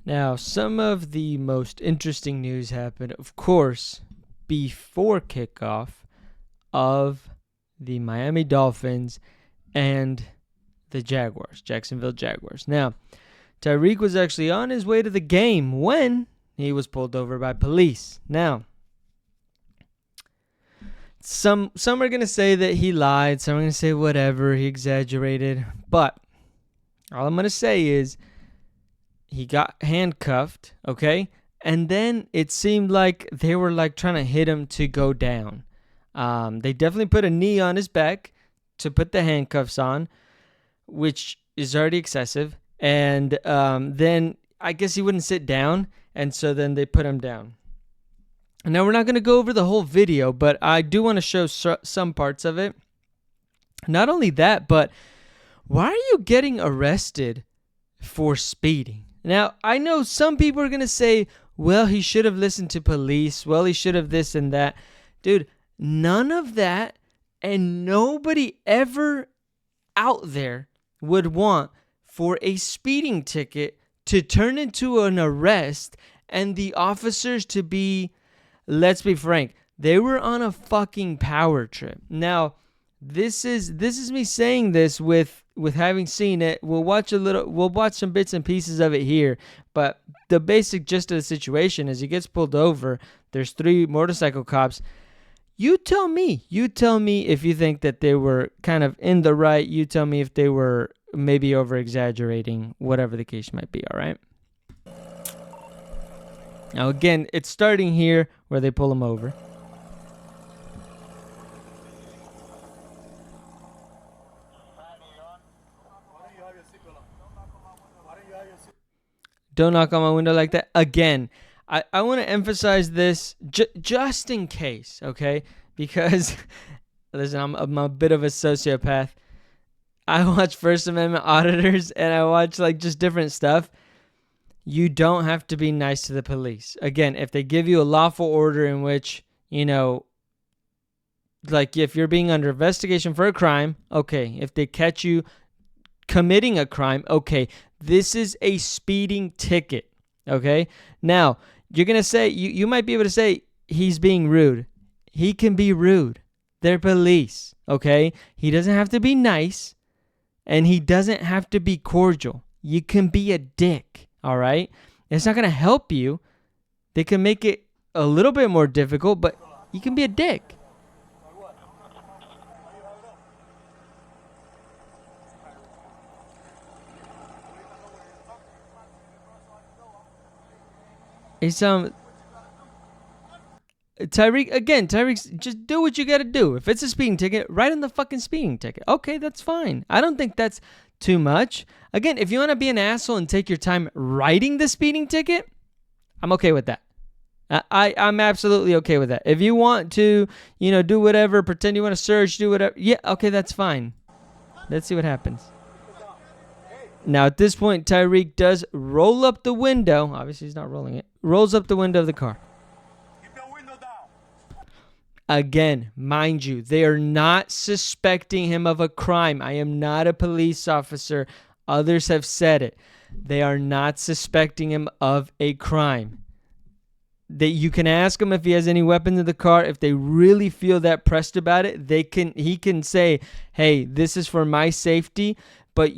Now, some of the most interesting news happened, of course, before kickoff of the Miami Dolphins and the Jaguars, Jacksonville Jaguars. Now, Tyreek was actually on his way to the game when he was pulled over by police. Now, some are going to say that he lied. Some are going to say whatever, he exaggerated. But all I'm going to say is he got handcuffed, okay? And then it seemed like they were like trying to hit him to go down. They definitely put a knee on his back to put the handcuffs on, which is already excessive. And then I guess he wouldn't sit down, and so then they put him down. Now, we're not going to go over the whole video, but I do want to show some parts of it. Not only that, but why are you getting arrested for speeding? Now, I know some people are going to say, well, he should have listened to police. Well, he should have this and that. Dude, none of that, and nobody ever out there would want for a speeding ticket to turn into an arrest and the officers to be, let's be frank, they were on a fucking power trip. Now, this is me saying this with having seen it. We'll watch some bits and pieces of it here, but the basic gist of the situation is he gets pulled over. There's 3 motorcycle cops. You tell me if you think that they were kind of in the right. You tell me if they were maybe over exaggerating, whatever the case might be, all right? Now, again, it's starting here where they pull him over. Don't knock on my window like that. Again, I want to emphasize this just in case, okay? Because, listen, I'm a bit of a sociopath. I watch First Amendment auditors and I watch like just different stuff. You don't have to be nice to the police. Again, if they give you a lawful order in which, like if you're being under investigation for a crime, okay. If they catch you committing a crime, okay. This is a speeding ticket, okay? Now, you're going to say, you might be able to say he's being rude. He can be rude. They're police, okay? He doesn't have to be nice, and he doesn't have to be cordial. You can be a dick, all right? It's not going to help you. They can make it a little bit more difficult, but you can be a dick. It's Tyreek, just do what you gotta do. If it's a speeding ticket, write in the fucking speeding ticket. Okay, that's fine. I don't think that's too much. Again, if you want to be an asshole and take your time writing the speeding ticket, I'm okay with that. I'm absolutely okay with that. If you want to, do whatever, pretend you want to search, do whatever. Yeah, okay, that's fine. Let's see what happens. Now, at this point, Tyreek does roll up the window. Obviously, he's not rolling it. Rolls up the window of the car. Keep your window down. Again, mind you, they are not suspecting him of a crime. I am not a police officer. Others have said it. They are not suspecting him of a crime. You can ask him if he has any weapons in the car. If they really feel that pressed about it, he can say, hey, this is for my safety. But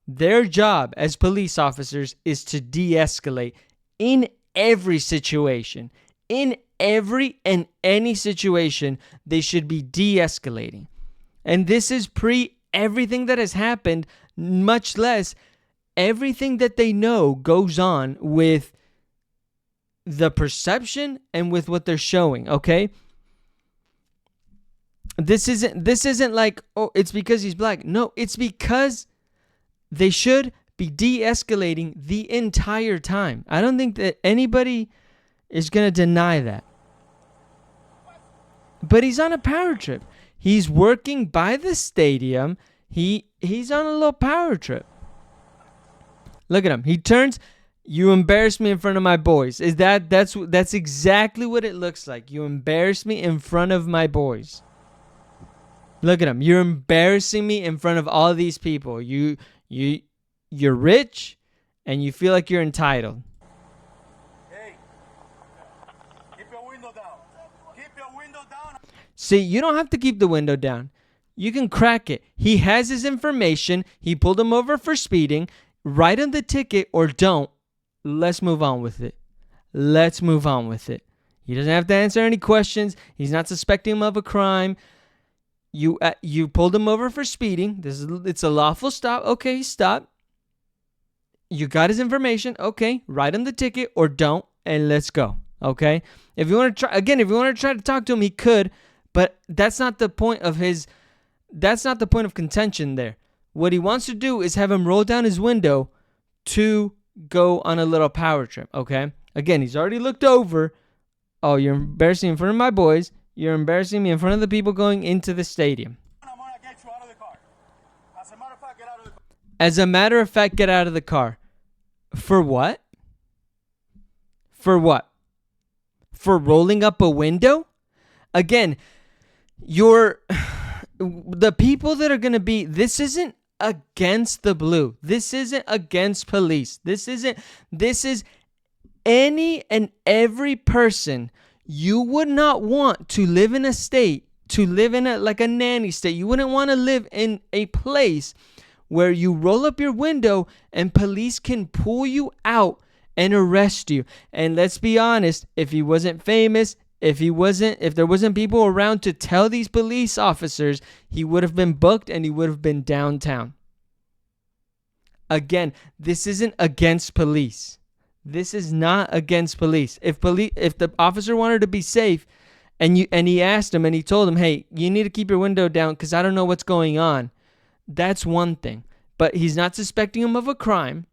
their job as police officers is to de-escalate in every situation. In every and any situation, they should be de-escalating. And this is pre everything that has happened, much less everything that they know goes on with the perception and with what they're showing, okay? This isn't like, oh, it's because he's black. No, it's because they should be de-escalating the entire time. I don't think that anybody is going to deny that. But he's on a power trip. He's working by the stadium. He's on a little power trip. Look at him. He turns, you embarrass me in front of my boys. That's exactly what it looks like. You embarrass me in front of my boys. Look at him. You're embarrassing me in front of all these people. You're rich and you feel like you're entitled. Hey, keep your window down. Keep your window down. See, you don't have to keep the window down. You can crack it. He has his information. He pulled him over for speeding. Write him the ticket or don't. Let's move on with it. Let's move on with it. He doesn't have to answer any questions. He's not suspecting him of a crime. You pulled him over for speeding. It's a lawful stop. Okay, stop. You got his information. Okay, write him the ticket or don't, and let's go. Okay? If you want to try to talk to him, he could, but that's not the point of contention there. What he wants to do is have him roll down his window to go on a little power trip, okay? Again, he's already looked over. Oh, you're embarrassing me in front of my boys. You're embarrassing me in front of the people going into the stadium. I'm gonna get you out of the car. As a matter of fact, get out of the car. As a matter of fact, get out of the car. For what? For what? For rolling up a window? Again, the people that are going to be, this isn't against the blue. This isn't against police. This is any and every person. You would not want to live in a state, like a nanny state. You wouldn't want to live in a place where you roll up your window and police can pull you out and arrest you. And let's be honest, if he wasn't famous, if there wasn't people around to tell these police officers, he would have been booked and he would have been downtown. Again, this isn't against police. This is not against police. If the officer wanted to be safe and he asked him and he told him, "Hey, you need to keep your window down because I don't know what's going on," that's one thing. But he's not suspecting him of a crime.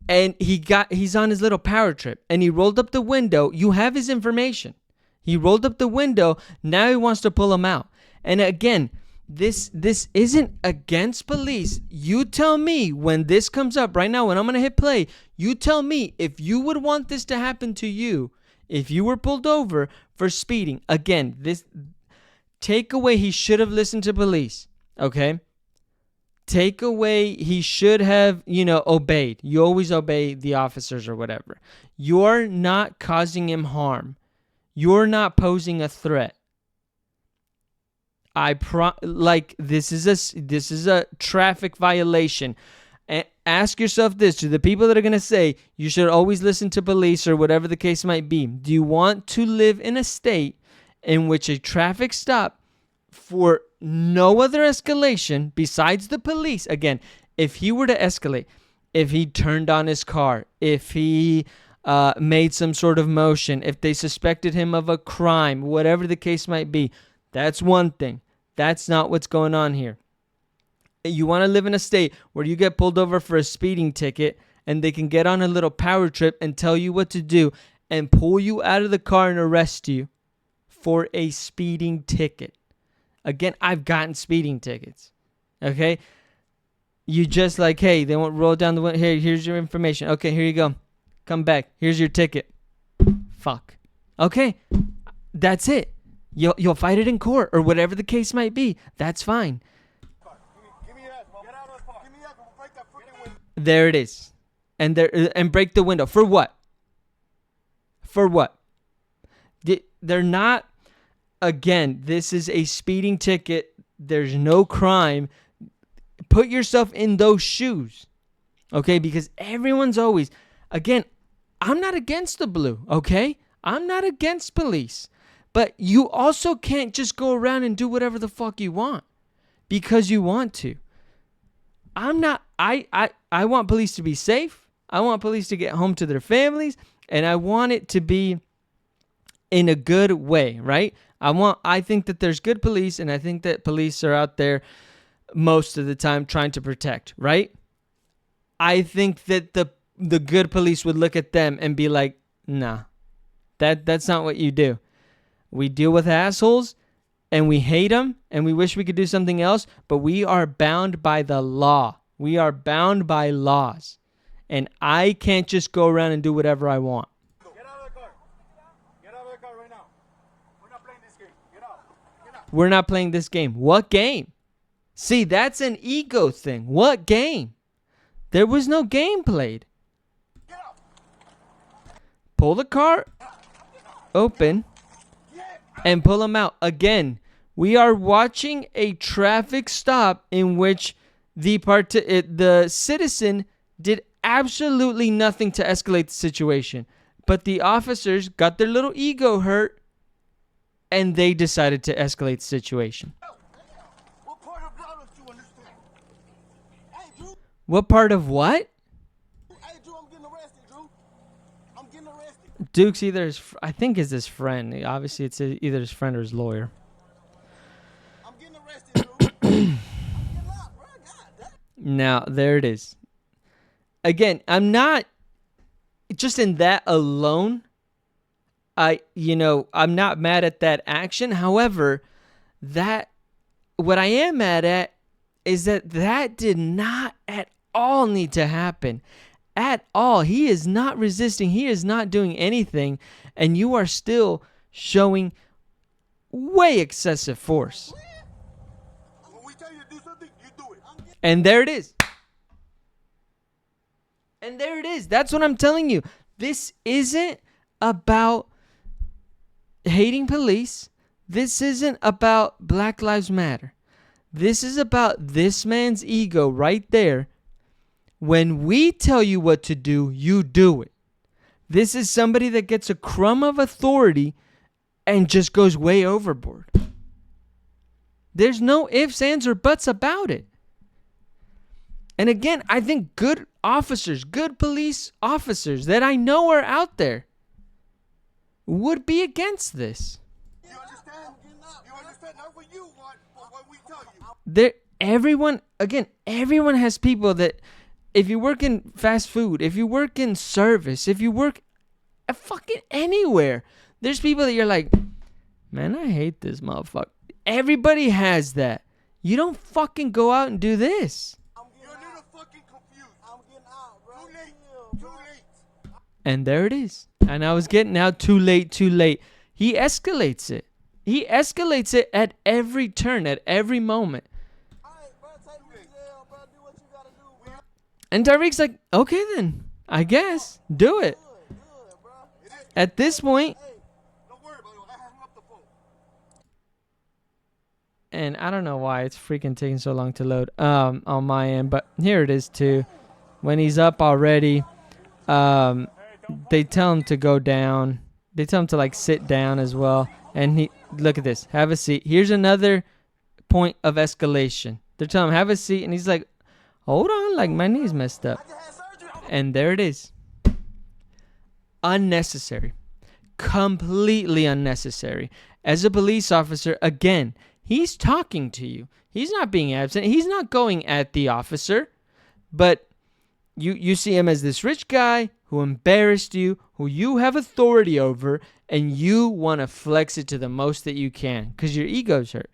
And he's on his little power trip and he rolled up the window. You have his information. He rolled up the window. Now he wants to pull him out. And again, this isn't against police. You tell me when this comes up right now, when I'm going to hit play, you tell me if you would want this to happen to you, if you were pulled over for speeding. Again, this takeaway, he should have listened to police. Okay? Takeaway, he should have, obeyed. You always obey the officers or whatever. You're not causing him harm. You're not posing a threat. This is a traffic violation. And ask yourself this, to the people that are going to say you should always listen to police or whatever the case might be. Do you want to live in a state in which a traffic stop for no other escalation besides the police? Again, if he were to escalate, if he turned on his car, if he made some sort of motion, if they suspected him of a crime, whatever the case might be, that's one thing. That's not what's going on here. You want to live in a state where you get pulled over for a speeding ticket and they can get on a little power trip and tell you what to do and pull you out of the car and arrest you for a speeding ticket. Again, I've gotten speeding tickets. Okay? You just hey, they won't roll down the window. Hey, here's your information. Okay, here you go. Come back. Here's your ticket. Fuck. Okay? That's it. You'll fight it in court or whatever the case might be. That's fine. Give me that. Get out of the car. Give me that. Break that freaking window. There it is. And break the window. For what? For what? They're not. Again, this is a speeding ticket. There's no crime. Put yourself in those shoes. Okay? Because everyone's always. Again, I'm not against the blue. Okay? I'm not against police. But you also can't just go around and do whatever the fuck you want because you want to. I want police to be safe. I want police to get home to their families, and I want it to be in a good way, right? I think that there's good police, and I think that police are out there most of the time trying to protect, right? I think that the good police would look at them and be like, nah, that's not what you do. We deal with assholes, and we hate them, and we wish we could do something else, but we are bound by the law. We are bound by laws, and I can't just go around and do whatever I want. Get out of the car. Get out of the car right now. We're not playing this game. Get out. Get out. We're not playing this game. What game? See, that's an ego thing. What game? There was no game played. Pull the car open and pull him out. Again, we are watching a traffic stop in which the citizen did absolutely nothing to escalate the situation. But the officers got their little ego hurt and they decided to escalate the situation. What part of law don't you understand? Hey, Drew. What part of what? Hey, Drew, I'm getting arrested, Drew. I'm getting arrested. Duke's either I think is his friend. Obviously, it's either his friend or his lawyer. I'm getting arrested, Drew. I'm getting locked, bro. God damn. Now, there it is. Again, I'm not just in that alone. I'm not mad at that action. However, what I am mad at is that did not at all need to happen. At all. He is not resisting. He is not doing anything. And you are still showing way excessive force. When we tell you to do something, you do it. And there it is. And there it is. That's what I'm telling you. This isn't about hating police. This isn't about Black Lives Matter. This is about this man's ego right there. When we tell you what to do, you do it. This is somebody that gets a crumb of authority and just goes way overboard. There's no ifs, ands, or buts about it. And again, I think good officers, good police officers that I know are out there would be against this. You understand? You understand? Not what you want, but what we tell you. Everyone has people that, if you work in fast food, if you work in service, if you work fucking anywhere, there's people that you're like, man, I hate this motherfucker. Everybody has that. You don't fucking go out and do this. You're a little fucking confused. I'm getting out, bro. Too late. Too late. And there it is. And I was getting out too late. He escalates it. He escalates it at every turn, at every moment. All right, bro. Take me to jail, bro. Do what you gotta do, bro. And Tyreek's like, okay then, I guess, do it. Good, bro. At this point, Hey, don't worry about it. I hung up the phone. and I don't know why it's freaking taking so long to load on my end, but here it is too. When he's up already, they tell him to go down. They tell him to like sit down as well. And he, look at this, have a seat. Here's another point of escalation. They're telling him have a seat, and he's like, hold on, like my knee's messed up. I just had surgery. And there it is. Unnecessary. Completely unnecessary. As a police officer, again, he's talking to you. He's not being absent. He's not going at the officer. But you see him as this rich guy who embarrassed you, who you have authority over, and you want to flex it to the most that you can because your ego's hurt.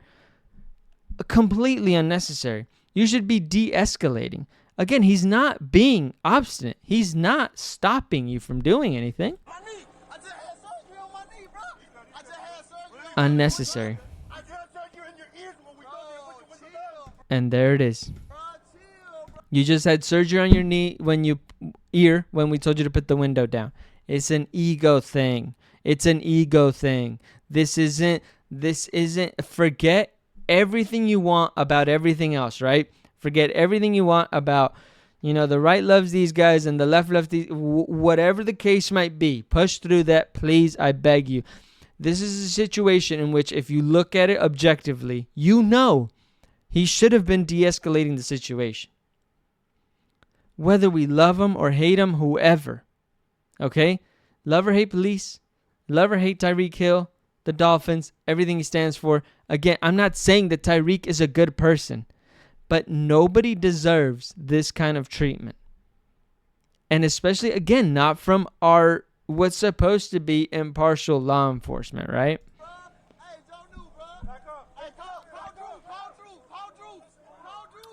Completely unnecessary. You should be de-escalating. Again, he's not being obstinate. He's not stopping you from doing anything. My knee. I just had surgery on my knee, bro. I just had surgery. Unnecessary. I just had surgery in your ears when we told you to put your window down. And there it is. Bro, chill, bro. You just had surgery on your knee when we told you to put the window down. It's an ego thing. It's an ego thing. This isn't, forget everything you want about everything else, right? Forget everything you want about, the right loves these guys and the left loves these, whatever the case might be. Push through that, please, I beg you. This is a situation in which if you look at it objectively, he should have been de-escalating the situation. Whether we love him or hate him, whoever. Okay? Love or hate police. Love or hate Tyreek Hill, the Dolphins, everything he stands for. Again, I'm not saying that Tyreek is a good person, but nobody deserves this kind of treatment. And especially, again, not from our what's supposed to be impartial law enforcement, right? Bro, hey, don't do, bro. Back up. Hey, call Drew.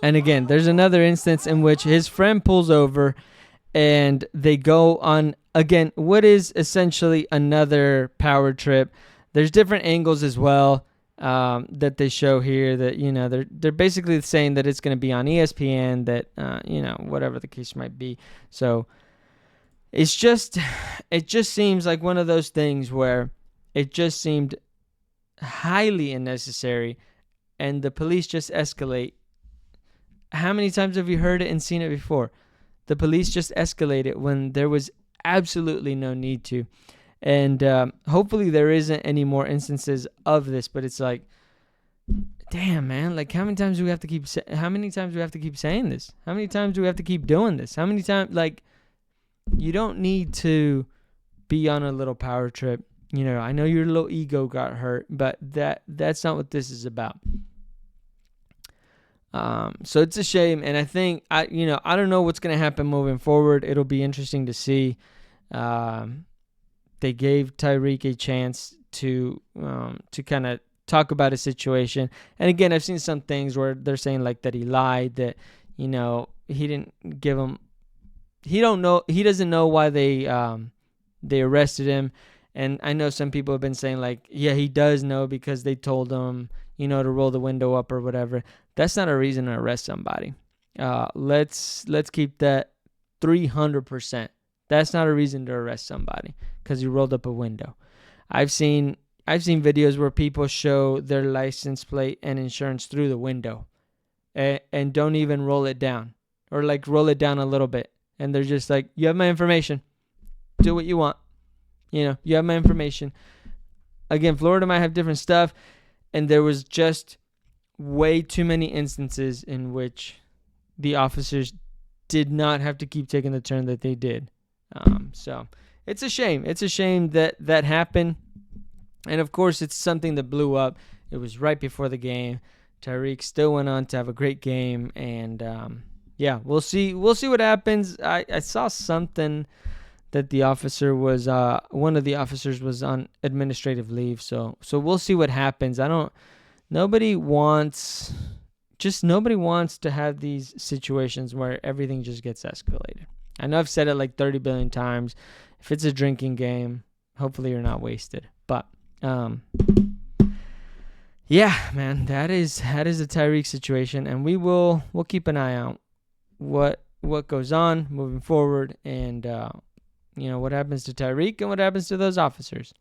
And again, there's another instance in which his friend pulls over and they go on, again, what is essentially another power trip. There's different angles as well. that they show here, that they're basically saying that it's going to be on ESPN, that whatever the case might be. So it just seems like one of those things where it just seemed highly unnecessary, and the police just escalate. How many times have you heard it and seen it before? The police just escalate it when there was absolutely no need to. And hopefully there isn't any more instances of this, but it's like, damn, man, like how many times do we have to keep saying this? How many times do we have to keep doing this? How many times? Like, you don't need to be on a little power trip. I know your little ego got hurt, but that's not what this is about. So it's a shame, and I think I don't know what's gonna happen moving forward. It'll be interesting to see. They gave Tyreek a chance to kind of talk about a situation, and again, I've seen some things where they're saying like that he lied, that he didn't give him. He doesn't know why they arrested him, and I know some people have been saying like, yeah, he does know because they told him to roll the window up or whatever. That's not a reason to arrest somebody. Let's keep that 300%. That's not a reason to arrest somebody because you rolled up a window. I've seen videos where people show their license plate and insurance through the window, and don't even roll it down, or like roll it down a little bit, and they're just like, "You have my information. Do what you want. You have my information." Again, Florida might have different stuff, and there was just way too many instances in which the officers did not have to keep taking the turn that they did. So it's a shame. It's a shame that happened. And of course, it's something that blew up. It was right before the game. Tyreek still went on to have a great game. And yeah, we'll see what happens. I saw something that the officer was, one of the officers was on administrative leave. So we'll see what happens. Nobody wants to have these situations where everything just gets escalated. I know I've said it like 30 billion times. If it's a drinking game, hopefully you're not wasted. But yeah, man, that is a Tyreek situation, and we'll keep an eye out what goes on moving forward, and what happens to Tyreek and what happens to those officers.